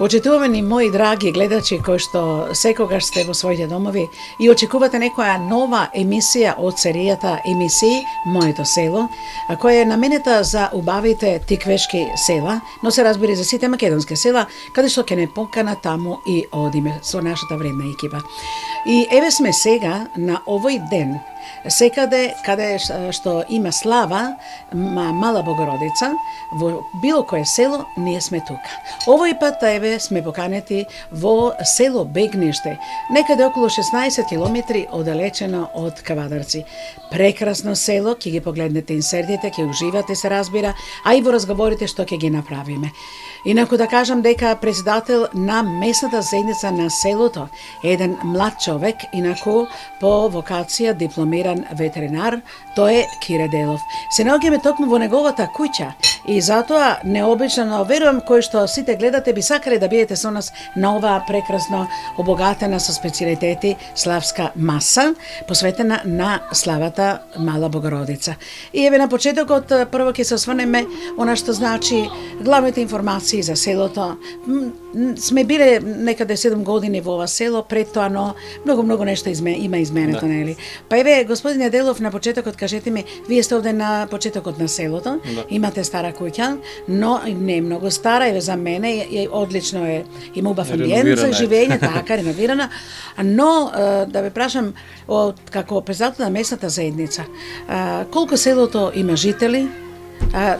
Почитувани мои драги гледачи кои што секогаш сте во своите домови и очекувате некоја нова емисија од серијата емисии Моето село, која е наменета за убавите тиквешки села, но се разбира за сите македонски села, каде што ќе не покана таму и одиме со нашата вредна екипа. И еве сме сега на овој ден, секаде каде што има слава Мала Богородица, во било кое село ние сме тука. Овој пат еве сме поканети во село Бегниште, некаде околу 16 километри оддалечено од Кавадарци. Прекрасно село, ќе ги погледнете инсертите, ќе уживате, се разбира, а и во разговорите што ќе ги направиме. Инаку да кажам дека председател на местната заедница на селото е еден млад човек, инаку по вокација дипломиран ветеринар, тој е Кире Делов. Се наоѓаме токму во неговата куќа и затоа необично верувам кои што сите гледате би сакале да бидете со нас на оваа прекрасно обогатена со специјалитети славска маса, посветена на славата Мала Богородица. И еве на почетокот прво ќе се осврнеме она што значи главните информации за селото. Сме биле некаде 7 години во ова село, пред тоа, но многу нешто има изменето, нели? Па еве, господине Делов, на почетокот кажете ми, вие сте овде на почетокот на селото, имате стара куќа, но не е многу стара, еве за мене, одлично е, има убав амбиент за живење, така, реновирана, но да ве прашам, како председател на местната заедница, колку селото има жители,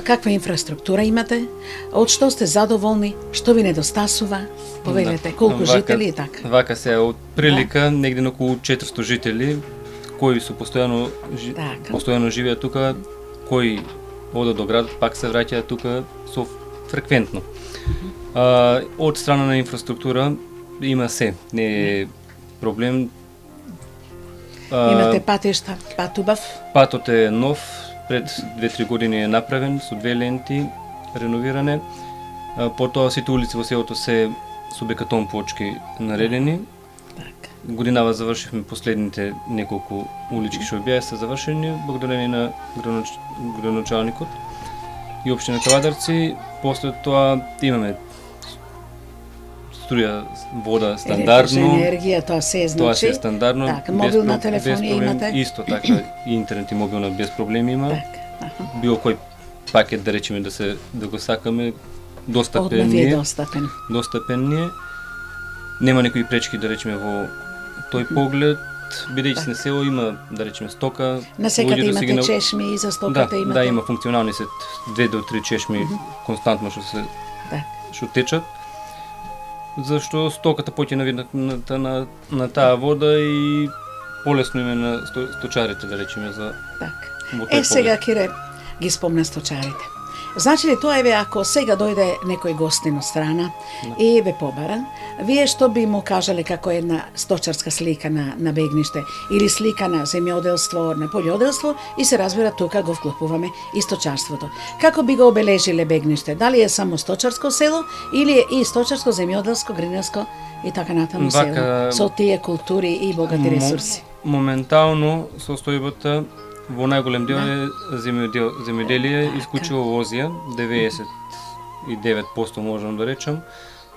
каква инфраструктура имате, од што сте задоволни, што ви недостасува, повелете, колку жители и така. Вака се од прилика негде на околу 400 жители кои се постојано живеат тука, кои одат до градот, пак се враќаат тука со фреквентно. Од страна на инфраструктура има се, не е проблем. Имате патишта, пат убав? Патот е нов, пред 2-3 години е направен со 2 ленти, реновиране. Потоа сите улици во селото се со бекатон плочки наредени. Годинава завршивме последните неколку улички што беа се завршени благодарение на градоначалникот и општина Кавадарци. После тоа имаме струја, вода стандардно, енергија, тоа се значи. Тоа се е стандардно, така, мобилна телефонија имате. Исто така, и интернет и мобилна без проблеми има. Така, било кој пакет да речеме да го сакаме, достапен ви е. Достапен е. Нема некои пречки да речеме во тој поглед, бидејќи на село има да речеме стока. На секаде имате чешми и за стоката имате. Да, има функционални се 2 до 3 чешми константно што течат. Зашто стоката поќе на таа вода и полесно име на сточарите да речеме за. Така. Сега Кире ги спомна сточарите. Значи ли тоа еве ако сега дојде некој гостин од страна и ве побара, вие што би му кажале како една сточарска слика на Бегниште или слика на земјоделство, на пољоделство и се разбира тука го вклопуваме и сточарството. Како би го обележиле Бегниште? Дали е само сточарско село или е и сточарско, земјоделско, гринарско и така натаму село со тие култури и богати ресурси? Моментално состојбата во најголем дел е земјоделие, исклучиво возија, 99% можам да речам,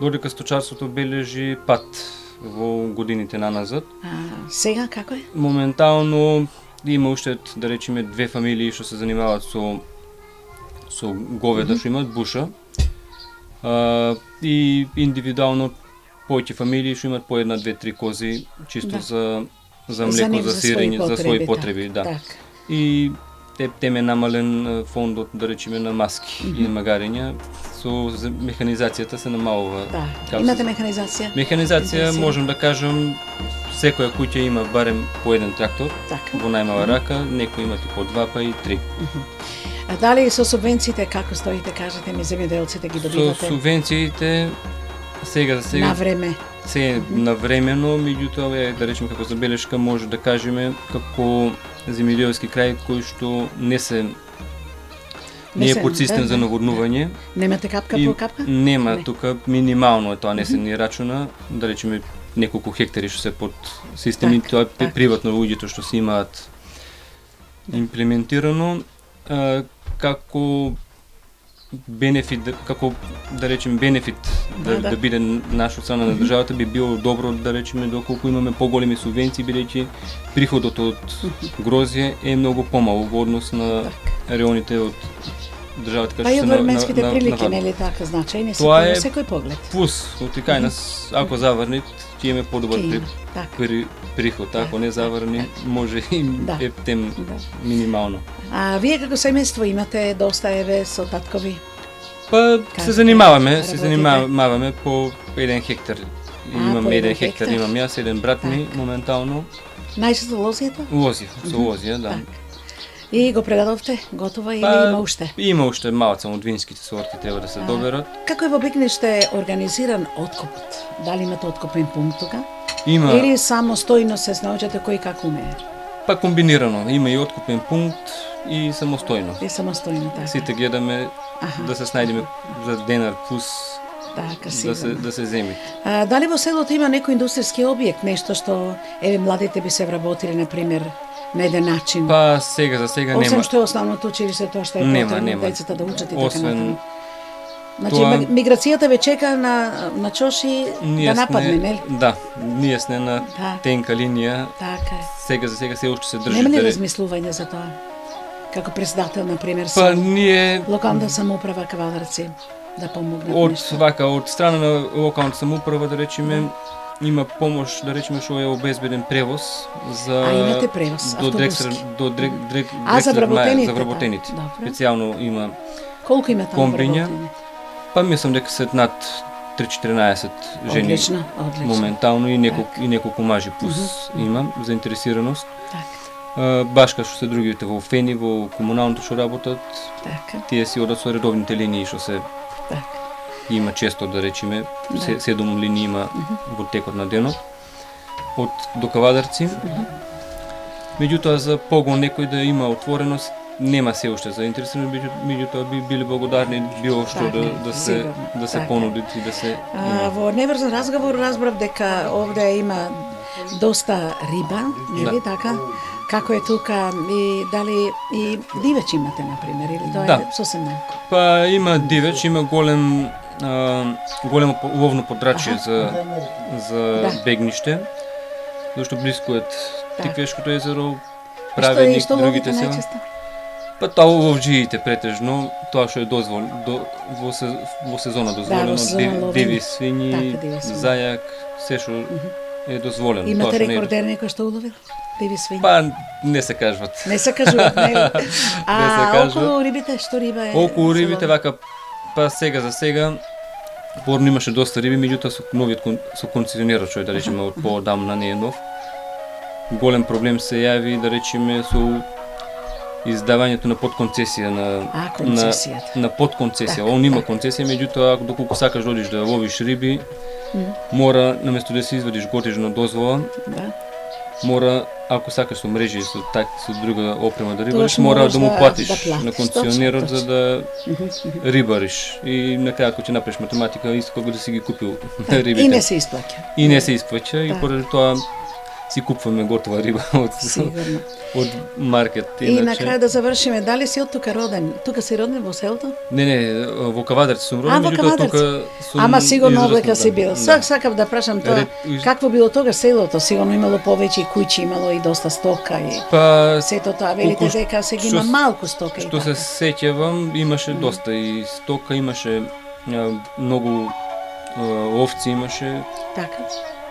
додека сточарството бележи пат во годините наназад. Сега како е? Моментално има уште, да речеме, 2 фамилии што се занимаваат со говеда, што имаат буша, и индивидуално повеќе фамилии што имаат по 1, 2, 3 кози, чисто за млеко, за сирење, за своји потреби, да. И теме намален фондот, да речеме, на маски и магарења, со механизацијата се намалува. Имате механизација? Механизација, можам да кажам, секоја куќа има барем по 1 трактор, во најмала рака, некои имат и по 2, па и 3. А дали со субвенциите, како стоите, кажете ми, земјоделците ги добивате? Со субвенциите, сега на време. Се навремено, меѓутоа, да речеме како забелешка, може да кажеме како земјоделски крај кој што не е под систем за наводнување. Немате капка по капка? Нема, тука минимално е тоа, не се ни рачуна, да речеме неколку хектари што се под системи, тоа е приватно луѓето што се имаат имплементирано. Како бенефит, како да речем бенефит да биде наша страна на државата, би било добро да речеме доколку имаме поголеми субвенции, бидејќи приходот од грозје е многу помал во однос на реоните од државата Па и од временските прилики, нели така, значајни се Тоа е секој поглед. Плюс, од кај нас, ако заврнет, ќе имаме подобар приход, ако не заврни, може и ептем минимално. А вие како семејство имате доста со таткови? Па се занимаваме по 1 хектар. Имам 1 хектар, имам јас, еден брат ми моментално. Најчесто лозијата? Со лозија, да. И го предадовте готова или има уште? Има уште малце од винските сорти треба да се доберат. Како е во Бегниште организиран откупот? Дали имате откупен пункт тука? Има. Или самостојно се снаоѓате кој како умее? Па комбинирано, има и откупен пункт и самостојно. И самостојно, така. Сите гледаме да се снајдеме за денар плюс да се земи. Дали во селото има некој индустријски објект, нешто што младите би се вработили, на пример, на еден начин? Па за сега нема. Освен што е основното училиште, тоа што е потребно децата да учат и така натаму. Значи миграцијата ве чека на чоши да нападне, нели? Да, ние сме на тенка линија. Така е. Сега за сега се уште се држи. Нема ли размислување за тоа? Како председател, на пример, па ние локалната самоуправа Кавадарци да помогнат од страна на локалната самоуправа, да речеме, има помош, да речеме, што е обезбеден превоз за имате превоз автобуски до за вработените. Специјално има. Колку има таму комбиња? Па мислам дека се над 3-14 жени. Одлично. Моментално и неколку мажи плюс има заинтересираност. Баш како што се другите во Фени, во комуналното што работат, тие си одат со редовните линии што се има често, да речеме, 7 линии има во текот на денот до Кавадарци. Меѓутоа за погон некој да има отвореност, нема се уште заинтересирани, меѓутоа би били благодарни било што да се понуди и да се Во неврзан разговор разбрав дека овде има доста риба, нели така? Како е тука и дали и дивеч имате, на пример, или тоа е сосем малку? Па има дивеч, има големо ловно подрачје за Бегниште, зашто блиску е Тиквешкото езеро, Праведник, другите села. Па тоа во овџиите претежно, тоа што е во сезона дозволено, диви свињи, зајак, се што е дозволено. Имате рекордер некој што уловил? Диви свињи? Па не се кажуват. Не се кажуваат, нели? Околу рибите, што риба е? Околу рибите вака, па сега за сега, порно имаше доста риби, меѓутоа со концесионерот, што е, да речеме, од поодамна не е нов. Голем проблем се јави, да речеме, со издавањето на подконцесија на подконцесија. Он има концесија, меѓутоа доколку сакаш да одиш да ловиш риби, мора наместо да се извадиш годишна дозвола, мора, ако сакаш со мрежи со друга опрема да рибариш, мора да му платиш на концесионерот за да рибариш. И на крај, ако ќе направиш математика, исто како да си ги купил рибите. И не се исплаќа. И не се исплаќа, и поради тоа си купуваме готова риба од маркет. И на крај да завршиме, дали си од тука роден? Тука си роден во селото? Не, во Кавадарци сум роден, меѓутоа тука сум. Ама сигурно облека си бил. Сакав да прашам тоа, какво било тога селото? Сигурно имало повеќе куќи, имало и доста стока и сето тоа. Велите дека сега има малку стока. Што се сеќавам, имаше доста и стока, имаше многу овци, имаше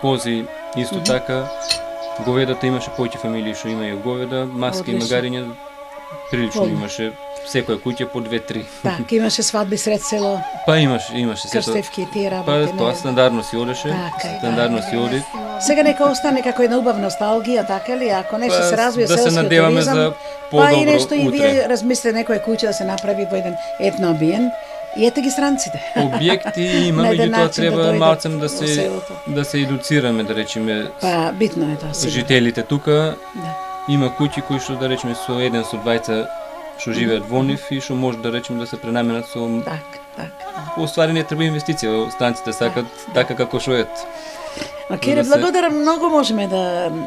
кози исто така. Говедата имаше повеќе фамилии што имаја говеда, маски и магариња прилично имаше, секоја куќа по 2-3. Така, имаше свадби сред село. Па имаше сето. Крстевки, тие работи. Па тоа стандардно си одеше, стандардно си оди. Сега нека остане како една убава носталгија, така ли? Ако нешто се развие селскиот туризам, да се надеваме за подобро па и нешто и утре. вие размислите некоја куќа да се направи во еден етноамбиент. И ете ги странците. Објекти има, меѓутоа треба малцем да се едуцираме, да речеме. Па битно е тоа сега. Жителите тука. Има куќи кои што, да речеме, со еден со двајца што живеат во нив и што може да речеме да се пренаменат со. Така. Во ствари не треба инвестиција, станците сакат така како што е. Кире, благодарам многу, можеме да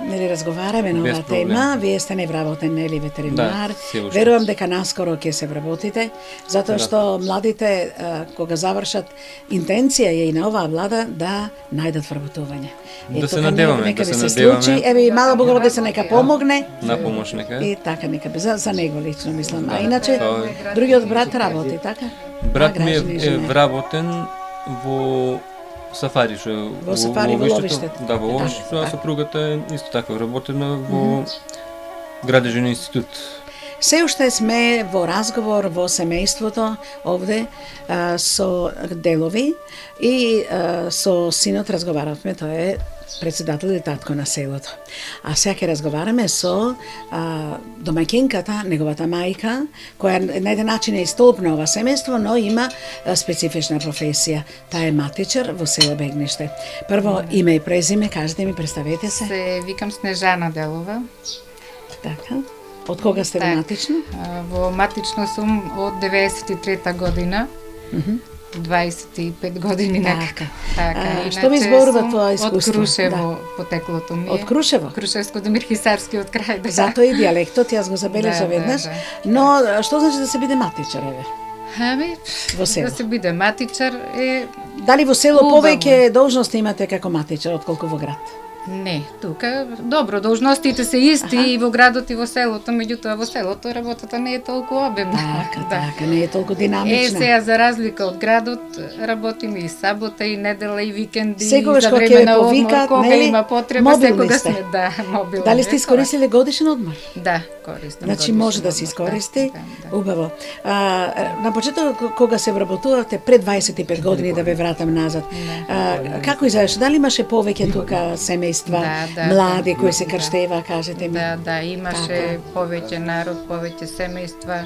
нели разговараме на Без оваа проблем. тема. Вие сте невработен, нели ветеринар. Да, се уште. Верувам дека наскоро ќе се вработите, затоа што младите кога завршат интенција е и на оваа влада да најдат вработување. Да се тука надеваме, нека да ви се се надеваме. случи, еве и мала Богородица нека помогне. На помош нека. И така нека би за него лично мислам. А иначе Тоа е. другиот брат работи, така? Брат ми гражданин, е жена. вработен во сафари, што е Во сафари, во ловиштето. Да, во ловиштето, а сопругата е исто така вработена во градежен институт. Се уште сме во разговор во семејството овде со делови и со синот разговаравме, тој е председател и татко на селото. А сега ќе разговараме со домаќинката, неговата мајка, која на еден начин е и столб на ова семејство, но има специфична професија. Таа е матичар во село Бегниште. Прво име и презиме, кажете ми, представете се. Се викам Снежана Делова. Така. Од кога сте во матично? Во матично сум од 93-та година. 25 години некака. Така, што ми зборува тоа Од искуство? Крушево потеклото ми е. Од Крушево? Крушевско до Мирхисарскиот крај. Да. Затоа и диалектот, јас го забележа Да, веднаш. да. Но што значи да се биде матичар, еве? Ами, Во село. да се биде матичар е... Дали во село Убаво. повеќе должности имате како матичар отколку во град? Не, тука, добро, должностите се исти и во градот и во селото, меѓутоа во селото работата не е толку обемна. Така, не е толку Е, динамична. сега за разлика од градот, работиме и сабота, и недела, и викенди, Секогаш за кога време ќе ве на одмор, повикаат, кога нели, има потреба, мобилни секогаш сте. сме, да, мобилни. Дали сте искористиле годишен одмор? Да, користам. Значи годишен може да одмор, се искористи. Да. Убаво. На почеток кога се вработувавте пред 25 години да ве вратам назад. Како изгледаше? Дали имаше повеќе тука семејства, Да, млади да. кои се крштева, кажете ми? Да, имаше повеќе народ, повеќе семејства.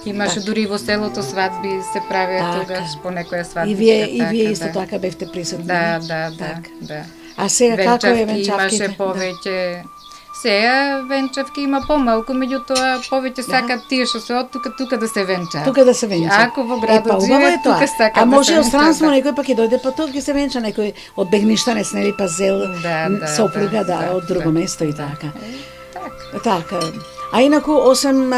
Имаше дури во селото свадби се правеа Така. тогаш по некоја свадба. И вие исто така бевте присутни. Да, Така. да. А сега како е Венчавки венчавките? имаше повеќе. Сега венчавки има помалку, меѓутоа повеќе сакат тие што се од тука да се венчаат. Тука да се венча. Ако во градот убаво живеат, е тоа. тука сакат А да може се од странство венчаат. некој пак ќе дојде, па тоа ќе се венча некој од Бегништанец, нели, па зел Да, сопруга, да, од друго да, место и така. Така. Така. А инаку, осем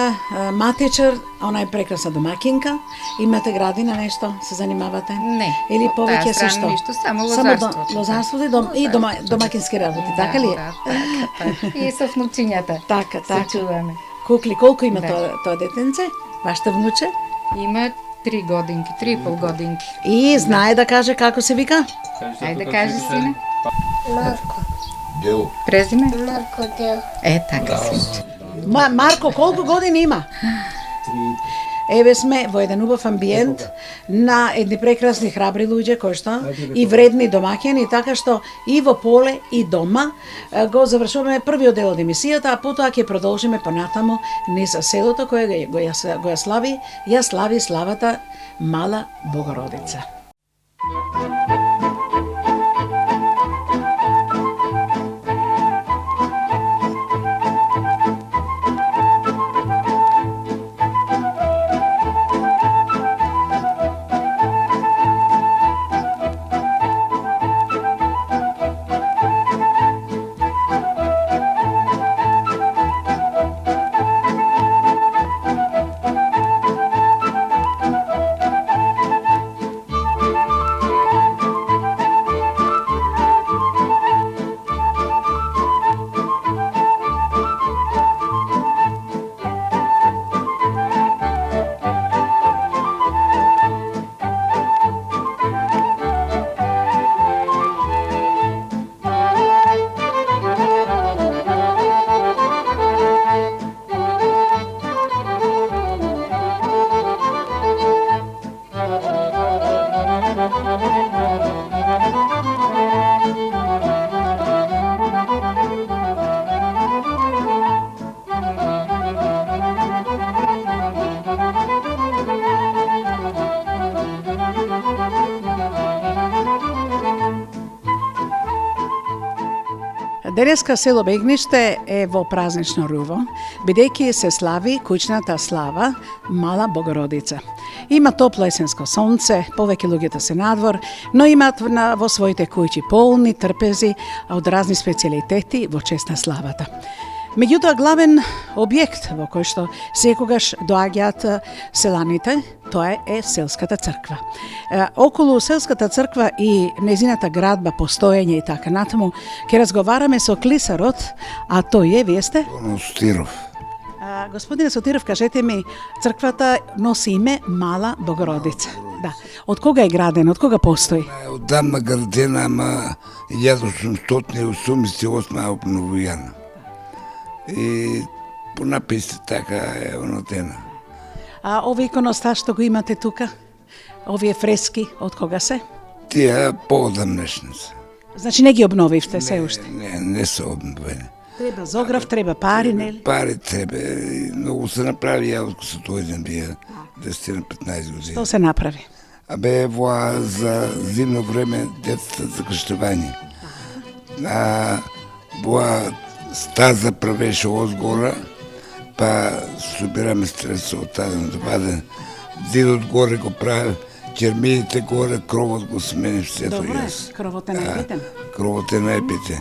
матичар, она е прекрасна домакинка, имате градина нешто, се занимавате? Не. Или од повеќе таа се страна што? ништо, само Само лозарството. лозарството и домакински работи, така ли е? Да, така. И со внуцињата. Така, Се така. чуваме. Кукли, колку има Да. тоа детенце? Вашата внуче? Има 3 годинки, 3,5 годинки. И знае да каже како се вика? Ајде кажи, сине. Марко. Дел. Презиме? Марко Дел. Така се. Марко, колку години има? Еве сме во еден убав амбиент на едни прекрасни храбри луѓе кои што и вредни домаќини, така што и во поле и дома го завршуваме првиот дел од емисијата, а потоа ќе продолжиме понатаму низ селото кое го ја слави славата Мала Богородица. Денеска село Бегниште е во празнично руво, бидејќи се слави куќната слава Мала Богородица. Има топло есенско сонце, повеќе луѓето се надвор, но имаат во своите куќи полни трпези од разни специјалитети во чест на славата. Меѓутоа, главен објект во кој што секогаш доаѓаат селаните, тоа е селската црква. Околу селската црква и незината градба, постоење и така натаму, ќе разговараме со клисарот, а тој е, вие сте? Сотиров. Господине Сотиров, кажете ми, црквата носи име Мала Богородица. Да. Од кога е градена, од кога постои? Одамна градена, ама 1888 е обновувана. И по написи така е онотена. А овие иконостас што го имате тука? Овие фрески, од кога се? Тие поодамнешни се. Значи не ги обновивте се уште? Не се обновени. Треба зограф, треба пари, нели? Пари треба. Многу се направи, ја откако се дојдем бија 10-15 години. Што се направи? Абе, за зимно време децата за крштевање. Стаза правеше озгора, па собираме средства од таден до баден. Зидот горе го прави, чермиите горе, кровот го смени сето. Добре, кровот е најбитен. Кровот е најбитен.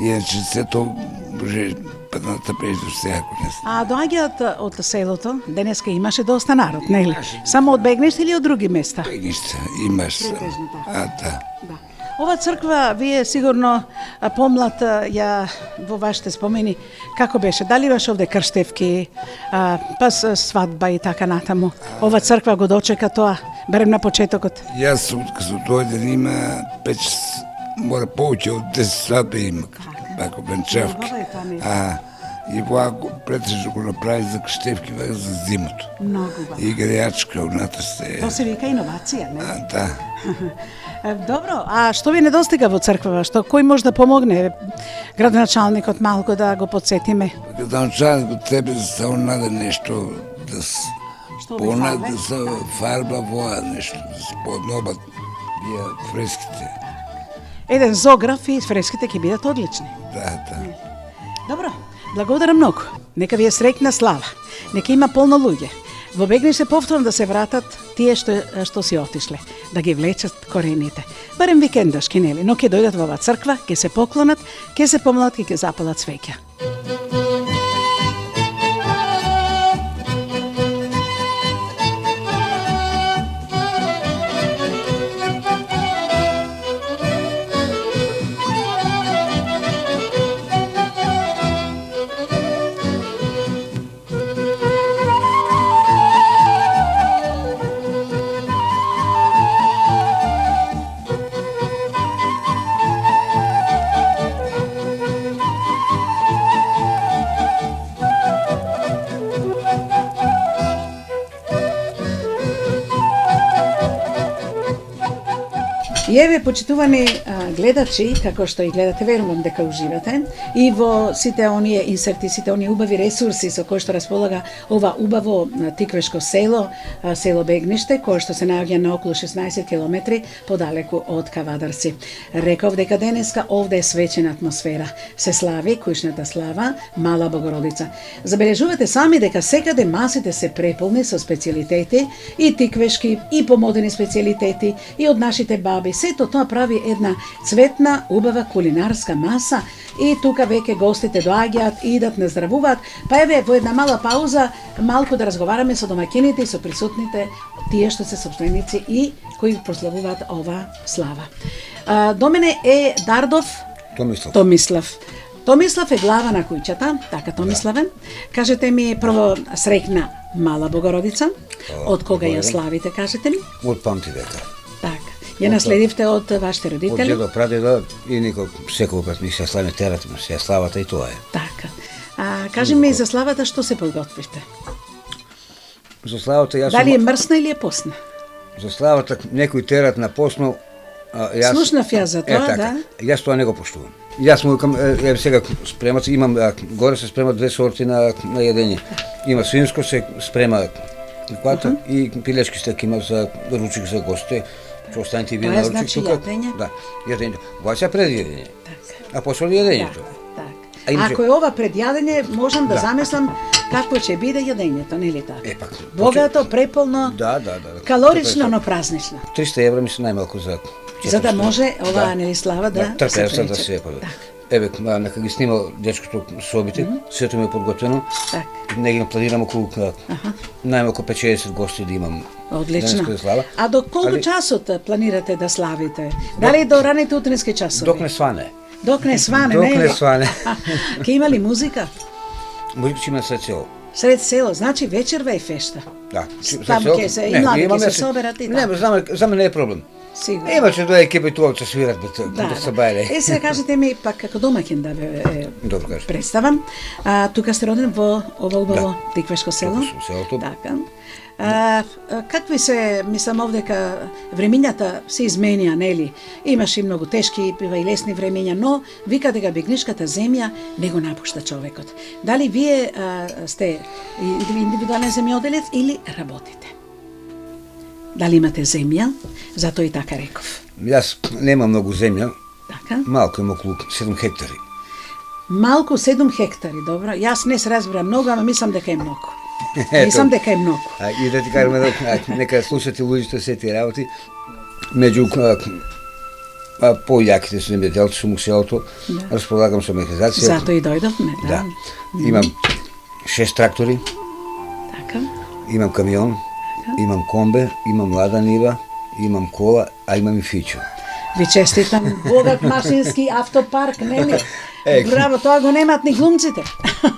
Иначе сето може падната прежде всеако не. А доаѓаат од селото, денеска имаше доста народ, нели? Само од Бегниште или од други места? Бегниште, имаш само. Да. Ова црква, вие сигурно помлад ја во вашите спомени, како беше? Дали имаш овде крштевки, па свадба и така натаму? Ова црква го дочека тоа, барем на почетокот? Јас, откако дојден, има 5, мора повеќе од 10 свадби има, како венчавки. И тоа претежно го направи за крштевки за зимото. Многу ба. И грејачка внатре. Тоа се вика иновација, не? Да. Добро, а што ви недостига во црквава? Кој може да помогне градоначалникот малку да го подсетиме? Градоначалникот тебе само наде нешто да се фарба воа нешто, да се поднобат фреските. Еден зограф и фреските ќе бидат одлични. Да. Добро, благодарам многу. Нека ви е среќна слава. Нека има полно луѓе. Во Бегниште повторно да се вратат тие што си отишле, да ги влечат корените. Барем викендашки, нели, но ќе дојдат во оваа црква, ќе се поклонат, ќе се помолат и ќе запалат свеќа. И еве, почитувани гледачи, како што и гледате, верувам дека уживате, и во сите оние инсерти, сите оние убави ресурси со кои што располага ова убаво тиквешко село, село Бегниште, кое што се наоѓа на околу 16 километри подалеку од Кавадарци. Реков дека денеска овде е свечена атмосфера. Се слави куќната слава Мала Богородица. Забележувате сами дека секаде масите се преполни со специјалитети, и тиквешки, и помодени специјалитети, и од нашите баби. Сето тоа прави една цветна, убава кулинарска маса, и тука веќе гостите доаѓаат и идат наздравуваат. Па еве, во една мала пауза, малку да разговараме со домаќините и со присутните, тие што се сопственици и кои прославуваат ова слава. До мене е Дардов Томислав. Томислав е глава на куќата, така Томиславе. Кажете ми прво среќна Мала Богородица. Од кога ја славите, кажете ми? Од памти века. Така. Ја наследивте од вашите родители? Од дедо, прадедо и никој секогаш ми се слави терат, се славата и тоа е. Така. Кажи ми за славата што се подготвивте? За славата јас Дали е мрсна или е посна? За славата некои терат на посно, јас Слушнав ја за тоа, така. да. Јас тоа не го поштувам. Јас му викам, сега спремат, имам горе се спремат 2 сорти на јадење. Има свинско се спрема квата и пилешки стек има за ручик за гости. Што останете вие на ручик значи тука? јадење? Да, јадење. Ова се пред јадење. Така. А после јадењето. Да. А иначе- Ако е ова пред јадење, можам да замислам какво ќе биде јадењето, нели така? Пак. Богато, преполно, Да. калорично, но празнично. 300 евра мислам најмалку за 400. За да може ова, нели, Слава, да се трпевата да прече. се поде. Така. Еве, нека ги снимал дечкото собите, сето ми е подготвено. Така. Негде планирам околу најмалку 50 гости да имам. Одлично. денеска слава. А до колку Али- часот планирате да славите? Дали до раните утрински часови? Док не сване. Док не сване, Док не? не сване. Ке има ли музика? Музика ќе има сред село. Сред село, значи вечерва и фешта. Да. Таму ќе се, и млади ќе се соберат и така. Не, за мене не е проблем. Сигурно. Имаше да екипи тоа ќе свират да се бајле. Е, сега кажете ми, пак како домаќин да ве Добро кажете. представам. Тука сте роден во ова убаво Тиквешко село? Тука сум селото. Така. Какви се, мислам овдека, времињата се изменија, нели? Имаше и многу тешки, бива и лесни времиња, но вика дека бегнишката земја не го напушта човекот. Дали вие сте индивидуален земјоделец или работите? Дали имате земја? Затоа и така реков. Јас немам многу земја, Така? малку имам околу 7 хектари. Малку 7 хектари, добро. Јас не се разбирам многу, ама мислам дека е многу. Ето. Мислам дека е многу. И да ти кажам, нека слушате луѓето се тие работи. Меѓу појаките се земјоделци сум у селото, располагам со механизација. Зато и дојдовме, да. Да. Имам 6 трактори, Така. имам камион, имам комбе, имам лада нива, имам кола, а имам и фичо. Ви честитам, богат машински автопарк, нели? Е, Браво, тоа го немат ни глумците.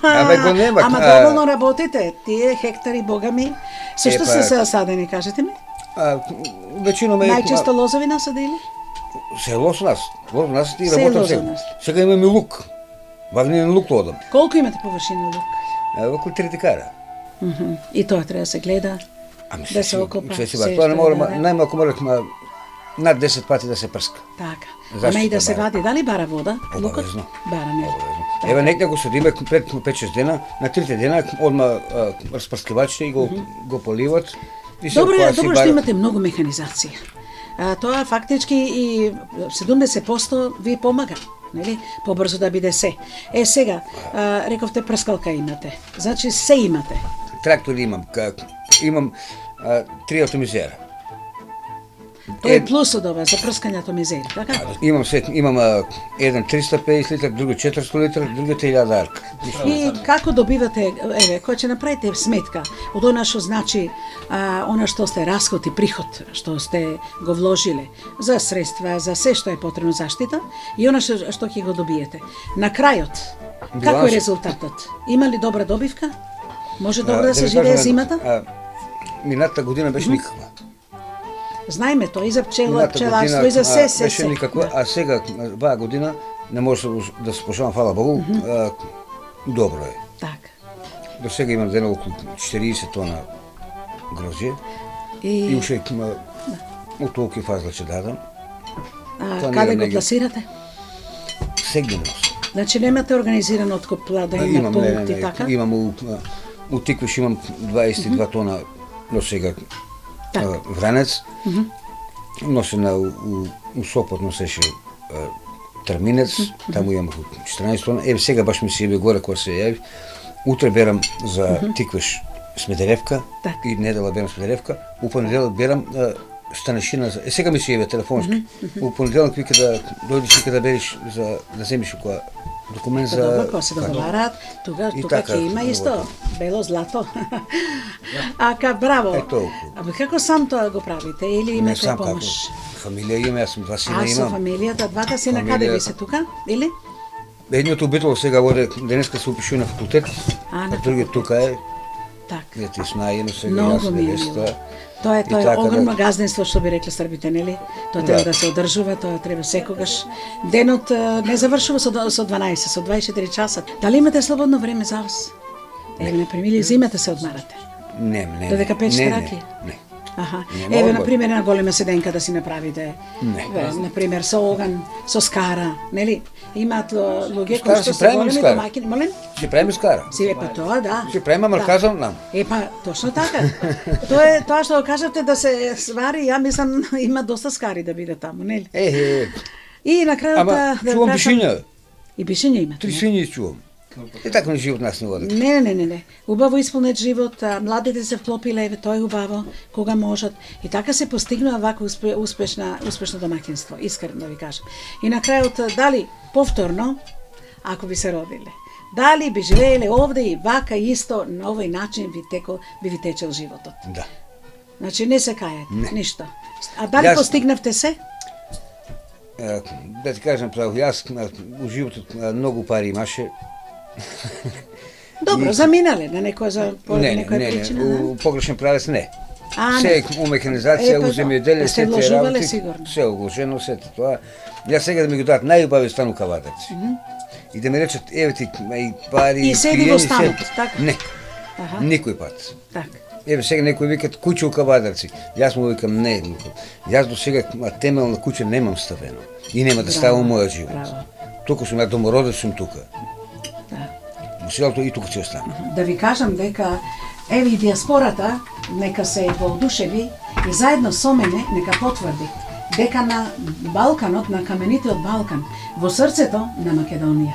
Абе, го немат, Ама доволно работите, тие хектари, бога ми. Со што Епа, се засадени, кажете ми? Веćinom е Најчесто лозови насадили? село со нас. Во нас и Село работам за сега. нас. Сега имам и лук. Вагнен лук одам. Колку имате површина лук? Околу 3 декара. И тоа треба да се гледа. Ами Да се окопа, се се тоа не што мора, да, да. најмалку мора над 10 пати да се прска. Така. Зашто Ама и да да се бара? вади, дали бара вода? Лукот? Обавезно. Бара, не. Обавезно. Така. Еве некој го садиме пред 5-6 дена, на 3 дена одма распрскивачите и го поливат. И се Добро е, кога си добро што барат- имате многу механизација. Тоа фактички и 70% ви помага, нели? Побрзо да биде се. Сега, рековте прскалка имате. Значи се имате. Трактори имам, имам 3 автомизера. Тоа е плюс од ова за прскањето мизери, така? Имам еден 350 литра, други 400 литра, другите 1000 арка. И како добивате, еве, кој ќе направите сметка од она што значи, она што сте расход и приход, што сте го вложиле за средства, за се што е потребно заштита и она што ќе го добиете. На крајот, како е Билансот. резултатот? Има ли добра добивка? Може добро да се ви живее кажам, зимата? Минатата година беше никаква. Знаеме тоа и за пчела, Минатата пчеларство и за се. беше никаква, Да. а сега оваа година не може да се пошавам, фала Богу, добро е. Така. До сега имам дена околу 40 тона грозје и уште од толку фазла ќе дадам. Планирам Каде го негде. пласирате? Сегде носам. Значи немате организиран откуп, да има пункти, така? Имам у Тиквиш имам 22 тона до сега Така. вранец. Носена у Сопот носеше Трминец, таму имам околу 14 тона. Еве сега баш ми се јави горе кога се јави. Утре берам за Тиквиш Смедеревка Така. и недела берам Смедеревка. У понеделок берам Станешина за... сега ми се јави телефонски. У понеделник вика да дојдеш вика да береш за да земиш која документ Па за... добро, кога се договараат, тука И тука така, ќе има исто работи. бело злато. Браво. Е, толку. Абе како сам тоа го правите или Не имате сам помош? како. Фамилија имам, јас сум два сина Со имам. фамилијата, двата сина каде Фамилија- ви се тука? Или? Едниот обител сега оде, денеска се упишува на факултет, А, на а другиот факултет. тука е, Така. дете знаено сега Многу јас ми е мило. невеста. Тоа е И така огромно да- газденство што би рекле србите, нели? Тоа треба да се одржува, тоа треба секогаш. Денот не завршува со 12, со 24 часа. Дали имате слободно време за вас? Еве, например, или зимата се одмарате? Не. Додека печете не, раки? Не. Аха. Не Еве, мога. например, на голема седенка да си направите. Не. Например, со оган, со скара, нели? Имаат луѓе Скара кои што си се правиме големи скара. домаќини. Молим? Си правиме скара. Си па тоа да. Си правиме, ама казам нам. Точно така. Тоа што го кажате да се свари, ја мислам има доста скари да биде таму, нели? Е. И на крајот Ама да чувам прашам- пишиња. И пишење имате. 3 свињи чувам. И така ни живот нас не води. Не. Убаво исполнет живот, младите се вклопиле, еве тоа е убаво, кога можат. И така се постигнува вако успешно домаќинство, искрено да ви кажам. И на крајот, дали повторно, ако би се родиле, дали би живееле овде и вака исто, на овој начин би ви течел животот. Да. Значи не се кајате, Не. ништо. А дали постигнавте се? Да ти кажам право, јас у животот многу пари имаше. Добро, заминале на некоја за Не, причина, да? у погрешен правец не. А, Се не. у механизација, Епа, у земјоделие, да сте сите вложувале работи, сигурно. се уложено, сето тоа. Јас сега да ми го дадат најубави стан у Кавадарци. И да ми речат, еве ти и пари, И седи во пиени, станот, сето. така? Не, Аха, никој пат. така. Еве сега некои викат куќа у Кавадарци. Јас му викам не. Јас до сега темелна куќа немам ставено. И нема да ставам мојот живот. Браво. Тука сум, ја домородец сум тука. Да. Во селото и тука ќе останам. Да ви кажам дека еве и диаспората нека се воодушеви и заедно со мене нека потврди дека на Балканот, на каменитиот Балкан, во срцето на Македонија,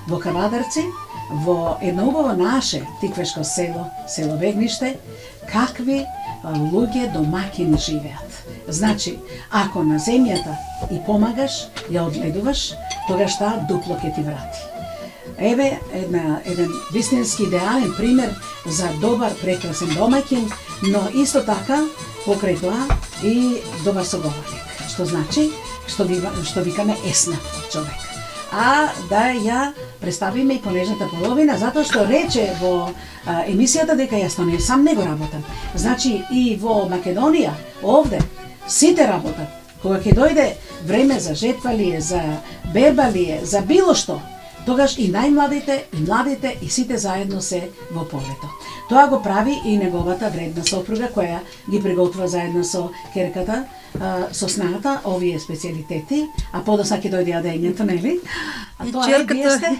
во Кавадарци, во едно убаво наше тиквешко село Бегниште, какви луѓе домакини живеат. Значи, ако на земјата и помагаш, ја одгледуваш, тогаш таа дупло ќе ти врати. Еве еден вистински идеален пример за добар, прекрасен домаќин, но исто така покрај тоа и добар соговорник. Што значи, што викаме еснав човек. А да ја представиме и понежната половина, затоа што рече во емисијата дека јас тоа не сам не го работам. Значи и во Македонија, овде, сите работат. Кога ќе дојде време за жетва ли е, за берба ли е, за било што, тогаш и најмладите, и младите, и сите заедно се во полето. Тоа го прави и неговата вредна сопруга, која ги приготвува заедно со керката, со снагата, овие специјалитети, а подоцна ќе дојде јадењето, нели? А И тоа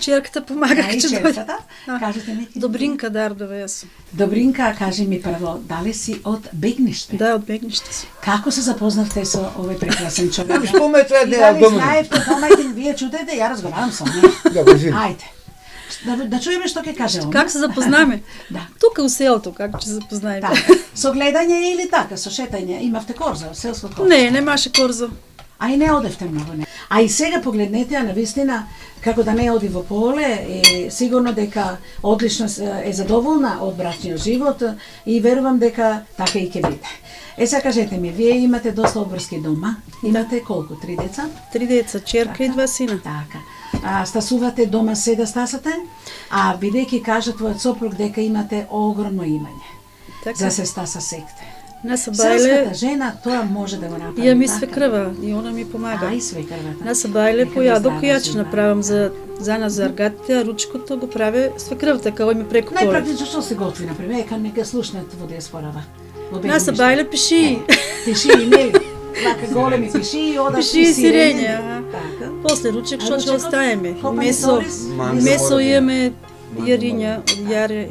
черката помага и ќе дојде. черката, кажете ми. Добринка Дардова јас. Добринка, кажи ми прво, дали си од Бегниште? Да, од Бегниште си. Како се запознавте со овој прекрасен човек? Ами што ме треба И да ја дали доминам? знаевте домаќин, вие чудете, ја разговарам со неј. Да, кажи. Ајде. Да чуеме што ќе каже он. Как се запознаме? Да. Тука у селото, како ќе се запознаеме? Така, со гледање или така, со шетање, имавте корза, селско корза. Не, немаше корзо. А и не одевте многу, не. А и сега погледнете, а навистина, како да не оди во поле, и сигурно дека одлично е задоволна од брачниот живот и верувам дека така и ќе биде. Сега кажете ми, вие имате доста обврски дома, имате колку, 3 деца? 3 деца, черка и 2 сина. Така. Стасувате дома се да стасате, а бидејќи кажа твојот сопруг дека имате огромно имање. Така. За се стаса секте. На Селската Сабајле жена тоа може да го направи. ја ми така? свекрва и она ми помага. Ај свекрвата. На Сабајле Нека ви појадок здраво која ќе живее. направам за нас за аргатите, а ручкото го прави свекрвата као ми преку поле. Најпрактично што се готви, например, ека нека слушнат во диаспорава. На Сабајле пиши. Пиши, нели? Вака големи пиши, одат Пиши и сирење, аха. Така. После ручек што ќе ручекот? оставиме. Копани Месо, сорис? месо имаме јариња, од јаре,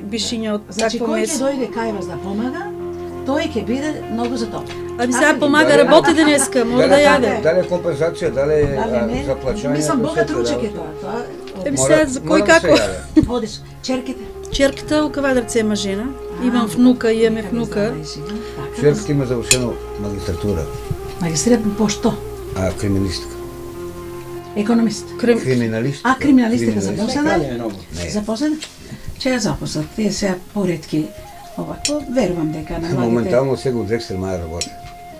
бишиња од Значи, такво кој ќе месо. дојде кај вас да помага, тој ќе биде многу за тоа. Аби Така сега ли? помага, работи денеска, мора да јаде. Дали е компензација, дали е Дали не? за плаќање? Мислам, богат сето ручек е работи. тоа. Еби Тоа сега, за кој како? водиш. Черките. Черката у Кавадарци има жена, имам внука, имаме внука. Така. Черката има завршено магистратура, Магистрират по што? криминалистика. Економист. Криминалистика. А криминалистика запослена? Не. Запослена? Че ја запослат. Тие се поретки овако. Верувам дека на младите... Моментално сега од Декстер Маја работи.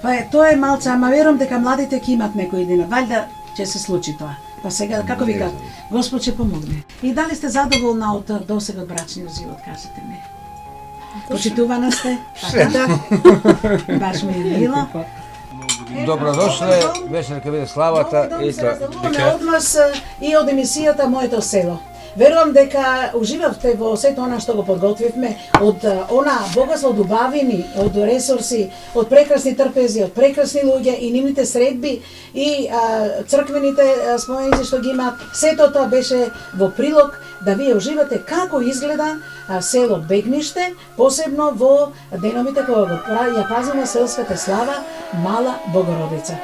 Па тоа е малце, ама верувам дека младите ќе имат некој ден. Валјда ќе се случи тоа. Па сега, како ви кажа, Господ ќе помогне. И дали сте задоволна од досега брачниот живот, кажете ми? Почитувана сте? Да. Баш ми е мило. Добродошле, вечер нека биде славата и се тоа. разделуваме од вас и од емисијата Моето село. Верувам дека уживавте во сето она што го подготвивме, од она богатство од убавини, од ресурси, од прекрасни трпези, од прекрасни луѓе и нивните средби и црквените споменици што ги имаат. Сето тоа беше во прилог да вие уживате како изгледа село Бегниште, посебно во деновите кога ја празнима селската слава Мала Богородица.